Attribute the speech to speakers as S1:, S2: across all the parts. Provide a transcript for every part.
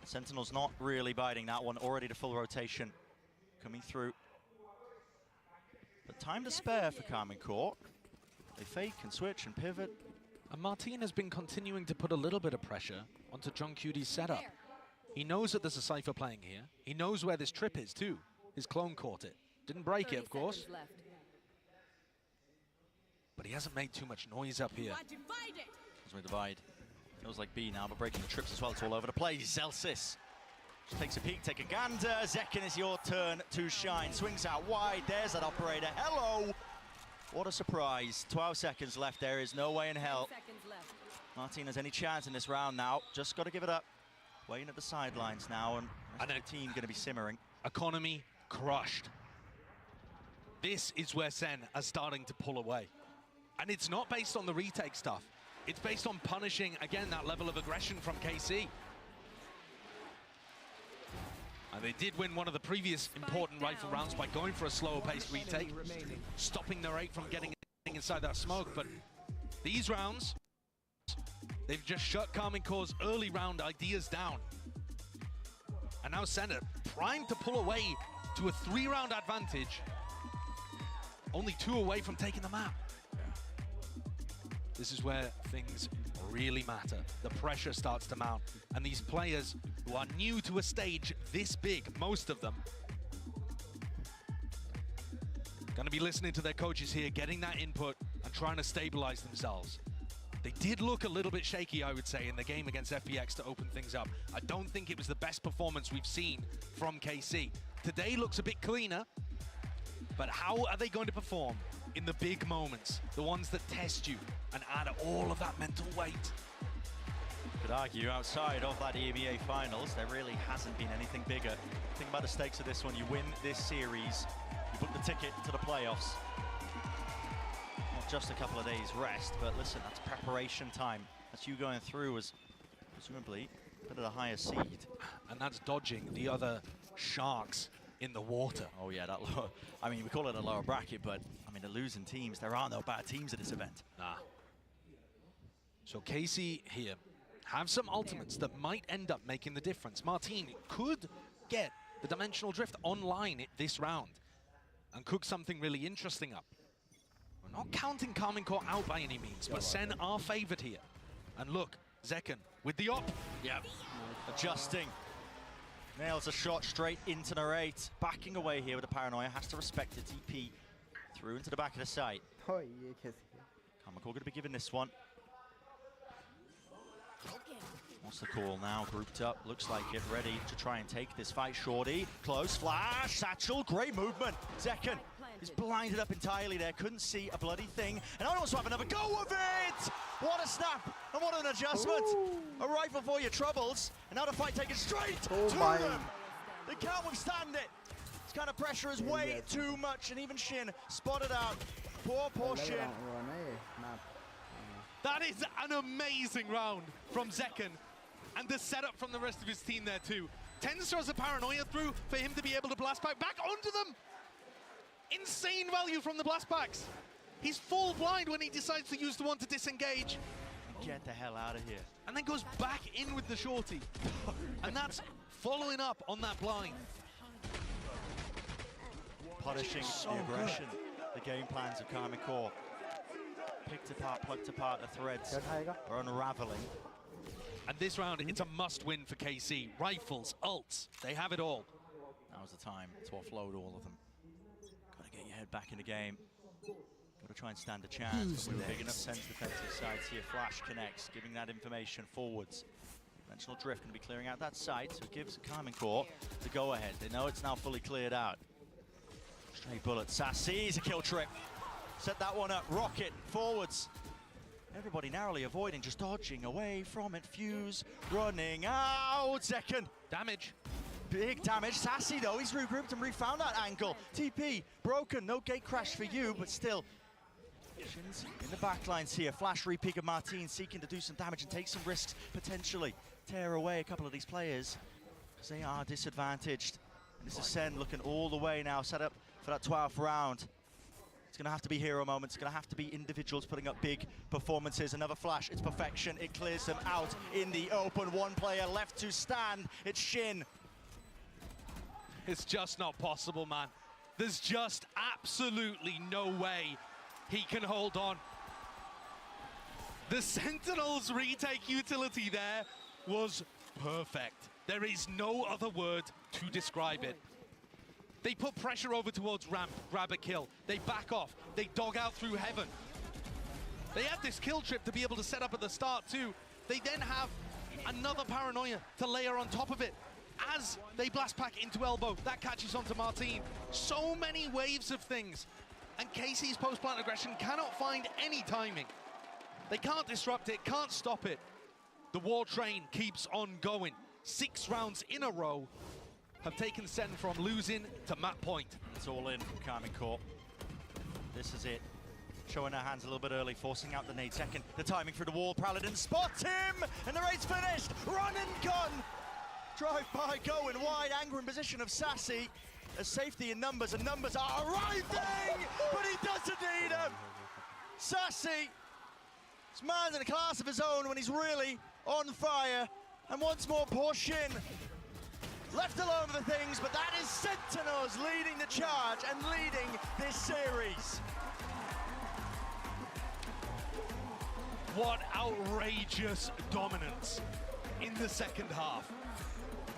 S1: Sentinels not really biting that one, already to full rotation coming through. But time to spare for Karmine Corp. They fake and switch and pivot.
S2: And Martin has been continuing to put a little bit of pressure onto John Cudy's setup. He knows that there's a Cypher playing here. He knows where this trip is too. His clone caught it. Didn't break it, of course. But he hasn't made too much noise up here.
S1: As we divide. Feels like B now, but breaking the trips as well. It's all over the place. Zelsis just takes a peek, take a gander. Zekken, is your turn to shine. Swings out wide. There's that operator. Hello! What a surprise. 12 seconds left. There is no way in hell Martin has any chance in this round now. Just got to give it up. Waiting at the sidelines now, and the team going to be simmering.
S2: Economy crushed. This is where Sen are starting to pull away. And it's not based on the retake stuff. It's based on punishing, again, that level of aggression from KC. And they did win one of the previous important rifle rounds by going for a slower paced retake, stopping their 8 from getting inside that smoke. But these rounds, they've just shut Karmine Corp's early round ideas down. And now Sen are primed to pull away to a 3-round advantage. Only 2 away from taking the map. This is where things really matter. The pressure starts to mount. And these players who are new to a stage this big, most of them, gonna be listening to their coaches here, getting that input and trying to stabilize themselves. They did look a little bit shaky, I would say, in the game against FPX to open things up. I don't think it was the best performance we've seen from KC. Today looks a bit cleaner, but how are they going to perform in the big moments, the ones that test you and add all of that mental weight?
S1: Could argue outside of that EMEA finals, there really hasn't been anything bigger. Think about the stakes of this one. You win this series, you book the ticket to the playoffs. Not just a couple of days rest, but listen, that's preparation time. That's you going through as presumably a bit of the higher seed. And
S2: that's dodging the other sharks in the water.
S1: Oh yeah, that low. I mean, we call it a lower bracket, but I mean, the losing teams, there are no bad teams at this event.
S2: Nah. So KC here have some ultimates that might end up making the difference. Martin could get the dimensional drift online this round and cook something really interesting up. We're not counting Karmine Corp out by any means, but Sen are favored here. And look, Zekken with the op.
S1: Yep. Adjusting. Nails a shot straight into narrate. Backing away here with the paranoia. Has to respect it. TP through into the back of the site. Karmine Corp going to be given this one. What's the call now? Grouped up. Looks like it. Ready to try and take this fight. Shorty. Close. Flash. Satchel. Great movement. Zekken is blinded up entirely there. Couldn't see a bloody thing. And I also have another go of it! What a snap! And what an adjustment! Ooh. A rifle for your troubles. And now the fight taken straight to them! They can't withstand it! This kind of pressure is way too much. And even Shin spotted out. Poor Shin.
S2: That is an amazing round from Zekken. And the setup from the rest of his team there too. Tens throws a paranoia through for him to be able to blast back onto them. Insane value from the blast backs. He's full blind when he decides to use the one to disengage.
S1: Get the hell out of here.
S2: And then goes back in with the shorty. And that's following up on that blind.
S1: Punishing the aggression, the game plans of Karmine Corp. Picked apart, plucked apart, the threads are unraveling.
S2: And this round, it's a must-win for KC. Rifles, ults, they have it all.
S1: Now's the time to offload all of them. Gotta get your head back in the game. Gotta try and stand a chance. With big enough sense defensive sides here. Flash connects, giving that information forwards. Dimensional drift gonna be clearing out that site, so it gives Karmine Corp the go-ahead. They know it's now fully cleared out. Straight bullet. Sassy, a kill trip. Set that one up. Rocket forwards. Everybody narrowly avoiding, just dodging away from it. Fuse running out. Zekken.
S2: Damage.
S1: Big damage. Sassy though, he's regrouped and refound that angle. TP broken. No gate crash for you, but still. Shin's in the backlines here. Flash repeat of Martin seeking to do some damage and take some risks, potentially tear away a couple of these players because they are disadvantaged. And this is Sen looking all the way now, set up for that 12th round. It's going to have to be hero moments. It's going to have to be individuals putting up big performances. Another flash, it's perfection. It clears them out in the open. One player left to stand. It's Shin.
S2: It's just not possible, man. There's just absolutely no way he can hold on. The Sentinels retake utility there was perfect. There is no other word to describe it. They put pressure over towards ramp, grab a kill. They back off. They dog out through heaven. They have this kill trip to be able to set up at the start too. They then have another paranoia to layer on top of it. As they blast pack into elbow, that catches onto Martin. So many waves of things. And KC's post-plant aggression cannot find any timing. They can't disrupt it, can't stop it. The war train keeps on going. 6 rounds in a row have taken Sen from losing to map point.
S1: It's all in from Karmine Corp. This is it. Showing her hands a little bit early, forcing out the nade. Second, the timing through the wall. Paladin spots him, and the raid's finished. Run and gun. Drive by, going wide. Anger in position of Sassy. As safety in numbers, and numbers are arriving, but he doesn't need them. Sassy, this man's in a class of his own when he's really on fire. And once more, poor Shin. Left alone with the things, but that is Sentinels leading the charge and leading this series.
S2: What outrageous dominance in the second half.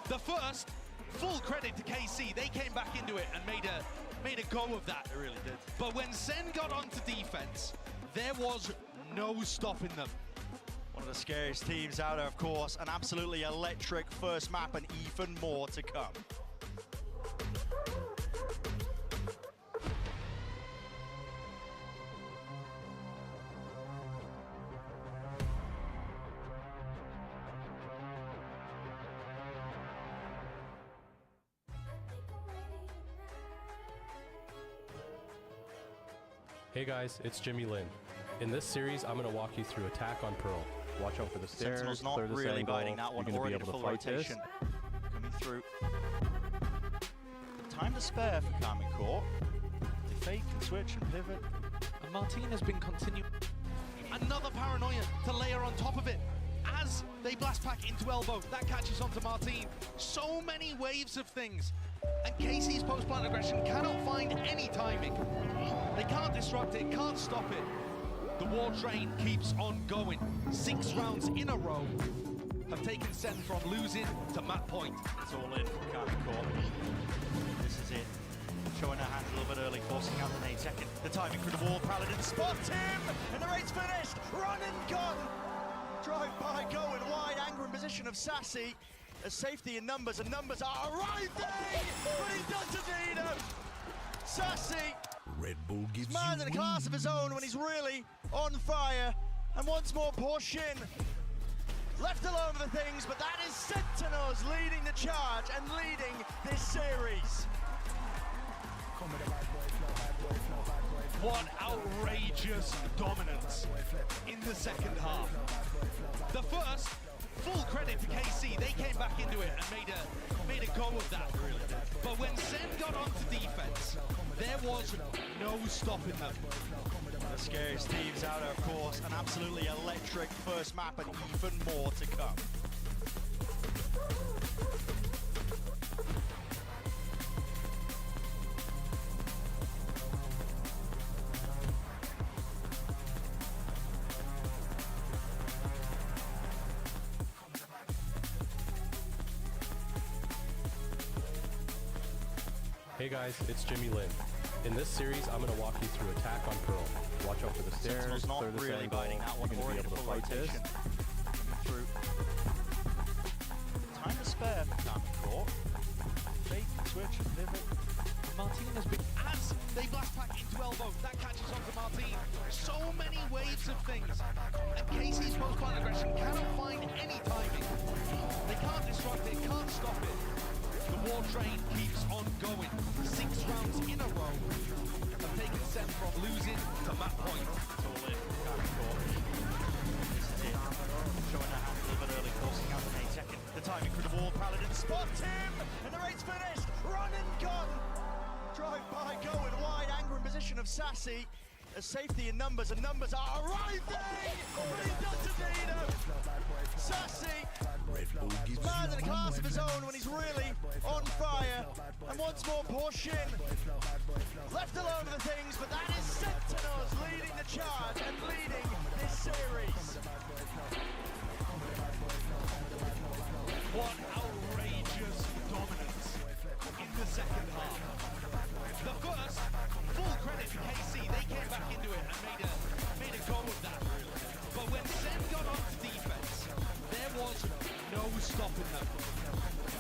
S2: The first, full credit to KC. They came back into it and made a go of that.
S1: They really did.
S2: But when Sen got onto defense, there was no stopping them.
S1: One of the scariest teams out there, of course. An absolutely electric first map and even more to come.
S3: Hey guys, it's Jimmy Lin. In this series, I'm going to walk you through Attack on Pearl. Watch out for the stairs,
S1: Sentinels not
S3: clear this
S1: really
S3: angle.
S1: biting that one.
S3: You're going
S1: Already
S3: to be
S1: to
S3: able
S1: full
S3: to fight
S1: rotation.
S3: this.
S1: Coming through. Time to spare for Karmine Corp. They fake and switch and pivot.
S2: And Martin has been continuing. Another paranoia to layer on top of it. As they blast pack into elbow, that catches onto Martin. So many waves of things. And KC's post-plant aggression cannot find any timing. They can't disrupt it, can't stop it. The war train keeps on going. 6 rounds in a row have taken Sen from losing to map point.
S1: It's all in from Karmine Corp. This is it. Showing her hands a little bit early, forcing out the nade. Second, the timing through the wall. Paladin spots him, and the raid's finished. Run and gun. Drive by, going wide. Anger in position of Sassy. As safety in numbers, and numbers are arriving, but he doesn't need them. Sassy.
S4: Red Bull gives
S1: This man's in a class of his own when he's really on fire. And once more, poor Shin. Left alone with the things, but that is Sentinels leading the charge and leading this series.
S2: What outrageous dominance in the second half. The first, full credit to KC. They came back into it and made a go of that. But when Sen got onto defense, there was no stopping them.
S1: The scariest teams out there, of course. An absolutely electric first map and even more to come.
S3: Hey guys, it's Jimmy Lin. In this series, I'm going to walk you through Attack on Pearl. Watch out for the stairs,
S1: Sentinels not
S3: clear this
S1: really
S3: angle.
S1: biting that one.
S3: You're going to be able to fight this.
S1: Coming through. Time to spare for Karmine Corp. Fake, switch, and pivot.
S2: Martin has been, as they blast pack into elbow, that catches onto Martin. So many waves of things. And KC's post-plant aggression cannot find any timing. They can't disrupt it, can't stop it. The war train keeps on going. 6 rounds in a row have taken Sen from losing to map point.
S1: It's all in from Karmine Corp. This is it. Showing her hands a little bit early, forcing out the nade. Second, the timing through the wall. Paladin spots him, and the raid's finished. Run and gun. Drive by, going wide, anger in position of Sassy. There's safety in numbers, and numbers are arriving! But he doesn't need them! Sassy man's in a class of his own when he's really on fire. And once more, poor Shin left alone with the things, but that is Sentinels leading the charge and leading this series.
S2: What outrageous dominance in the second half. The first, full credit to KC, they came back into it and made a go of that. But when Sen got onto defense, there was no stopping them.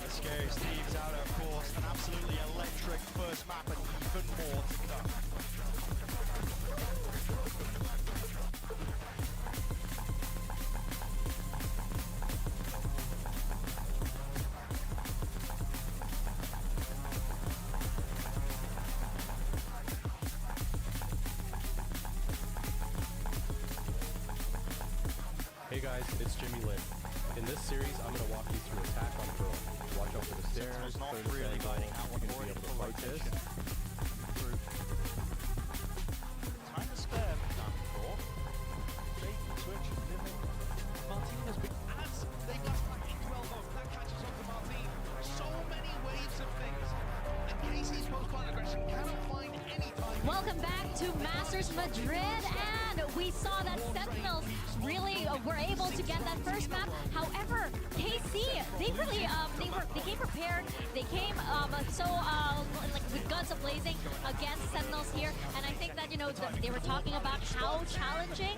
S1: The scary Steve's out, of course, an absolutely electric first map and even more to come.
S3: Hey guys, it's Jimmy Lin. In this series, I'm going to walk you through attack on Pearl. Watch out for the stairs,
S1: Sentinels not
S3: clear the
S1: really
S3: angle,
S1: guiding that one,
S3: you're going to be able to fight this.
S1: Time to spare from that before. Jake can switch and Dylan.
S2: Martin has been, as they got back into elbow, that catches up to Martin. So many waves of things. And KC's postpone aggression cannot find any time.
S4: Welcome back to Masters Madrid, and we saw that Sentinels really were able to get that first map. However, KC, they really they came prepared. They came like with guns blazing against Sentinels here, and I think that they were talking about how challenging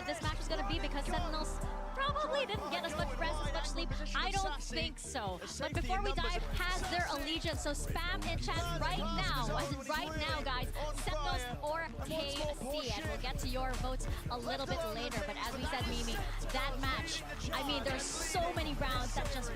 S4: this match was going to be because Sentinels probably didn't get as much rest, as much sleep. I don't think so. But before we dive past their allegiance, so spam in chat right now, as in right now, guys, Sentinels or KC, and we'll get to your votes a little bit later. But as we said, Mimi, that match, I mean, there's so many rounds that just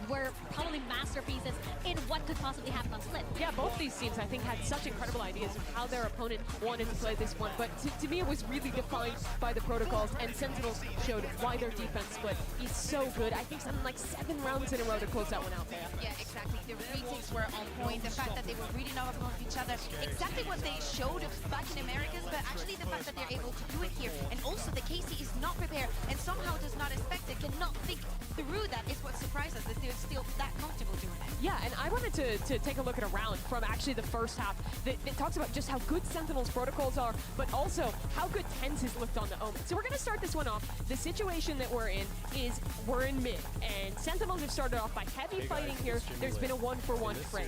S4: were probably masterpieces in what could possibly happen on Split.
S5: Yeah, both these teams, I think, had such incredible ideas of how their opponent wanted to play this one. But to me, it was really defined by the protocols, and Sentinels showed why their defense split is so good. I think something like 7 rounds in a row to close that one out there.
S6: Yeah, exactly. The retakes were on point. The fact that they were reading off of each other. Exactly what they showed back in Americas, but actually the fact that they're able to do it here. And also the KC is not prepared and somehow does not expect it, cannot think through that is what surprised us, that they're still that comfortable doing it.
S5: Yeah, and I wanted to take a look at a round from actually the first half that talks about just how good Sentinels protocols are, but also how good TenZ has looked on the Omen. So we're going to start this one off. The situation that we're in is we're in mid, and Sentinels have started off by heavy fighting here. There's been a 1-for-1 trade.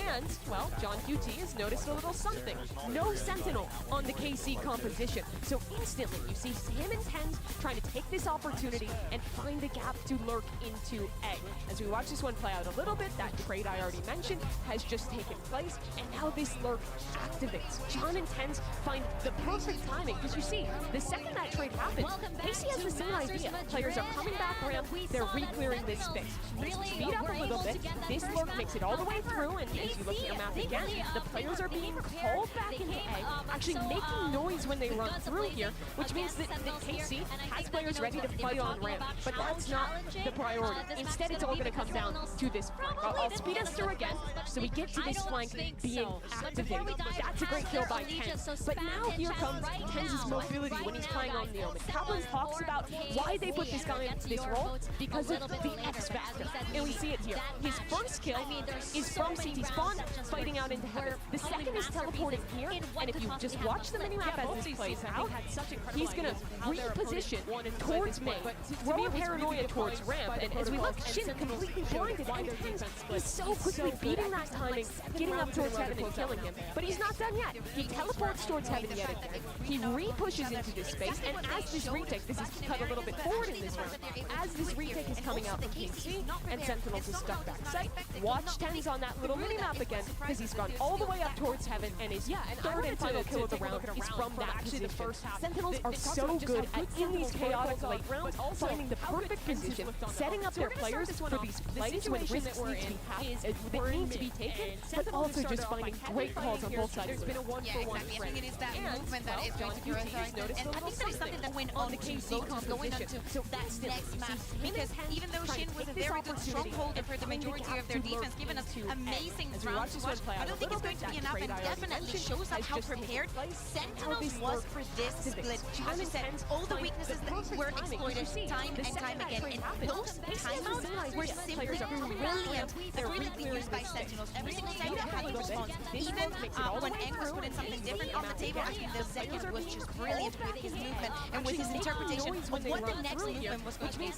S5: And, well, John QT has noticed a little something. No Sentinel on the KC composition. So instantly, you see him and TenZ trying to take this opportunity and find the gap to lurk into A. As we watch this one play out a little bit, that trade I already mentioned has just taken place, and now this lurk activates. John and TenZ find the perfect timing, because you see, the second that trade happened, KC has the same idea. Players are coming back ramp, they're re-clearing this space. Speed up a little bit, this lurk makes it all the way through, and as you look at your map again, the players are being called back into A, actually making noise when they run through here, which means that KC has players ready to fight on ramp, but that's not the priority. Instead, it's all going to come down to this flank. I'll speed us through again, so we get to this flank being activated. That's a great kill by TenZ. But now here comes TenZ's mobility when he's playing on the Omen. Kaplan talks about why they put this guy into this role, because of the X factor. And we see it here. His first kill is from CT spawn, fighting out into heaven. The second is teleporting here, and if you just watch the minimap as this plays out, he's going to reposition towards mid, throw a paranoia towards ramp, and as we look, Shin completely blinded, and TenZ is so quickly beating that timing, getting up towards heaven and killing him. But he's not done yet. He teleports towards heaven yet again. He re-pushes into this space, and as this retake, this is cut a little bit forward in this round, as this retake is coming out from KC, and Sentinels is stuck back site, watch TenZ on that little mini-map again, because he's gone all the way up towards heaven, and his third and final kill of the round is from that position. Sentinels are so good at, in these chaotic late rounds, finding the perfect position, setting up their players for these plays when risks need to be half that need to be taken, but also just finding great calls on both sides. There's been a one-for-one
S6: I think it is that movement that is going to be required. And I think that is something that went on to KC going on to that next match. Because even though Shin was a very good strongholder for the majority of their defense, giving us amazing rounds to watch, I don't think it's going to be enough, and definitely shows up how prepared Sentinels was for this split. As you said, all the weaknesses that were exploited time and time again, and those timeouts were simply brilliant. They're brilliantly used by Sentinels. Every single time they had a response. Even when Eng was putting something different on the table, I think the second was just brilliant with his movement and with his interpretation of what the next movement was going to be.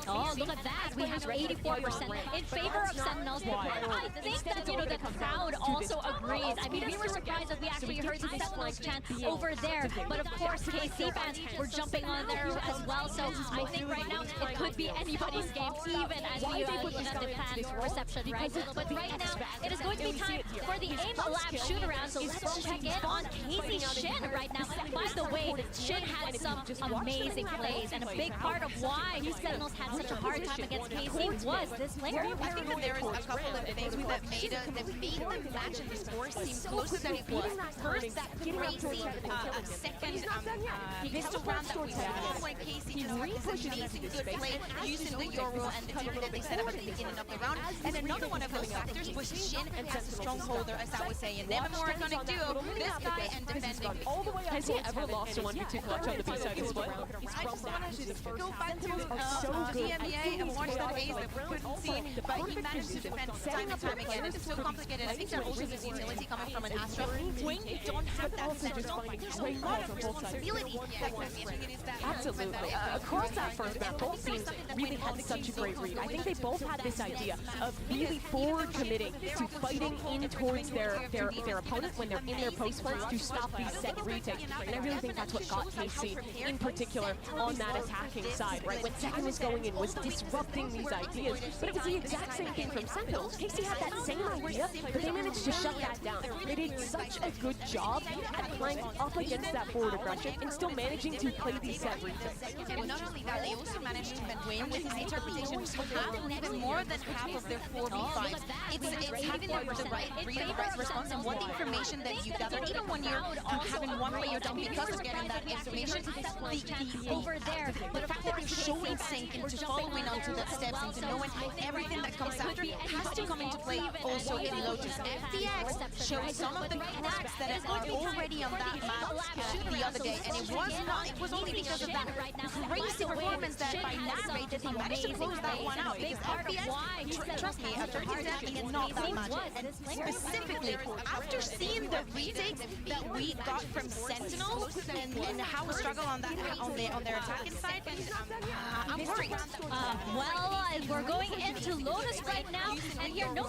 S4: Oh, look at that. We have 84% in favor of Sentinels. I think that, the crowd also agrees. I mean, we were surprised that we actually heard the Sentinels chant over there. But of course, KC fans were jumping on there as well. So I think right now it could be anybody's game, even as we look at the fan reception, right? But right now, it is going to be time for the Aim Lab shoot-around. So let's check in on KC Shin right now. By the way, Shin had some amazing plays, and a big part of why Sentinels had such a hard time against KC was this player.
S6: I think that there is a couple of things that made the match and the score seem closer than it was. First, that crazy second pistol round that we saw when KC just had this amazing good play using the Yoru and the team that they set up at the beginning of the round. And another one of those factors was Shin as a strongholder, as I was saying. Never more iconic duo, this guy and defending.
S5: Has he ever lost a 1v2 clutch on the B-side as well?
S6: I just want to go back to DMEA and watch that ace that we couldn't see, but he managed to defend time and time again. It's so complicated. I think that also is utility coming from an Astra. When you don't have that setup, there's a lot of responsibility that comes in.
S5: Absolutely. Across that first map, both teams really had such a great read. I think they both had this idea of really forward committing to fighting in towards their opponent when they're in their post plants to stop these set retakes. And I really think that's what got KC in particular on that attacking side, right? When Second was going in, was disrupting these ideas. But it was the exact same thing from Sentinels. KC had that same idea, but they managed to shut that down. They did such a good job at playing up against that forward aggression and still managing to play these set retakes.
S6: And not only that, they also managed to win with his interpretation to have even more than half of their 4v5s. It's having the right read, the right response, and what the information that you gather, even when you're having one player down because of getting that information, over there, the fact that they're showing sync into following onto the steps, into knowing everything that comes after has to come into play also in Lotus. FDX showed some of the cracks that are already on that map the other day, and it was only because of that crazy performance that by Nave that he managed to close that one out. Because FDX, trust me, after his death, he is not that much. And specifically, after seeing the retakes that we got from Sentinels and how we struggle on that on their attacking side, I'm worried.
S4: Well, we're going into Lotus right now, and here no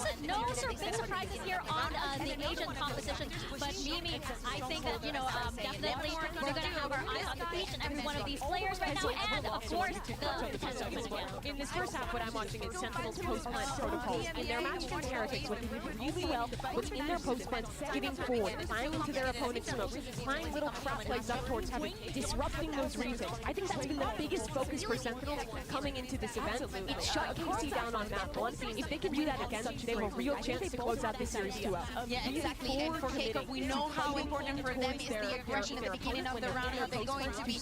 S4: big surprises here on the Asian competition. But Mimi, I think that definitely we're gonna have our eyes on each and every one of these players right now, and of course the potential as well.
S5: In this first half, what I'm watching is Sentinels post-plant protocols. In their match against Heretics, what they did really well was in their post-plants, getting forward, flying into their opponent's smoke, flying little trap plays up towards heaven, disrupting those retakes. I think that's been the biggest focus for Sentinels coming into this event. It shut KC down on map 1. If they can do that again, they have a real chance to close out this series 2 out.
S6: Yeah, exactly. And for Keiko, we know how important for them is the aggression at the beginning of the round. Are they going to be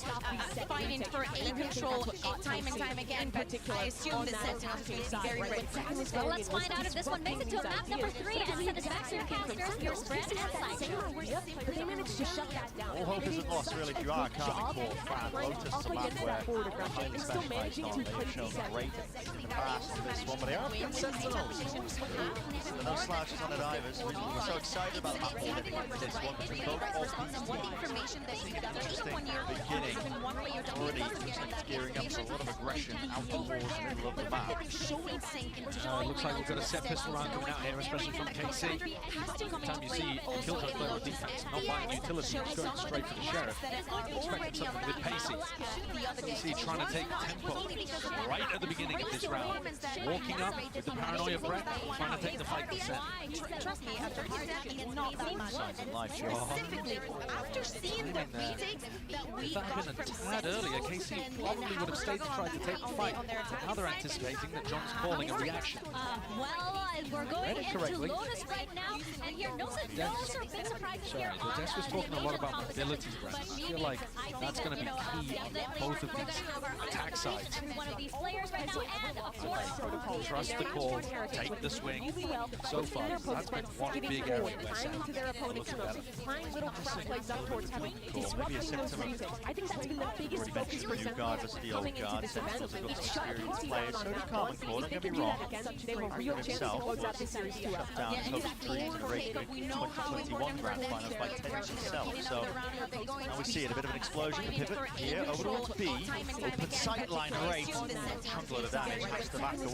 S6: fighting for A control time and time again? But I assume the Sentinels will be very ready.
S4: Well, let's find out if this one makes it to map number 3 and send it back to your casters, your spread and side.
S5: But they managed to shut that down.
S7: All hope isn't lost, really, if you are a Carving fan. Lotus is a map where highly specialized on. They've shown great in the past in this one, but they are against Sentinels. There are no slouches on it either, so we're so excited about the map already with this one, because both of these teams interesting beginning. Already looks like it's gearing up for a lot of aggression out towards the middle of the map.
S2: Looks like we've got a set pistol round coming out here, especially from KC. Every time you see a Killjoy player on defense, not buying utility, just going straight for the Sheriff. Expecting something a bit pacey. KC trying to take tempo right at the beginning of this round. Walking up with the paranoia breath, trying to take the fight to set.
S6: Trust me, after his death, he is not that much. Specifically, after seeing the retakes that we got from
S2: If that had been a tad earlier, KC probably would have stayed to try to take the fight. Now they're anticipating that John's calling a reaction.
S4: Well, we're going into
S2: correctly.
S4: Lotus right now, and here, no big surprises here on
S2: Des was talking a lot about mobility, Brandon. I feel like that's going to be key on both of these attack sides.
S4: Every one of these players right now, and of course,
S2: Trust the call, take the swing. So far, that's been one big area where
S5: Tying into their opponent's smoke, tying little crowd plays up towards heaven, disrupting those retakes. I think that's been the biggest focus for Sentinels coming into this event. It's shut KC
S7: players, so does Common Core, don't get me wrong.
S5: They have a real chance to close out this series 2-0.
S7: Down Coach Trees in a race to 2021 Grand Finals by 10 himself. So now we see it, a bit of an explosion. Pivot here over towards B. Open sight line rate. Trunkload of damage, has to back away.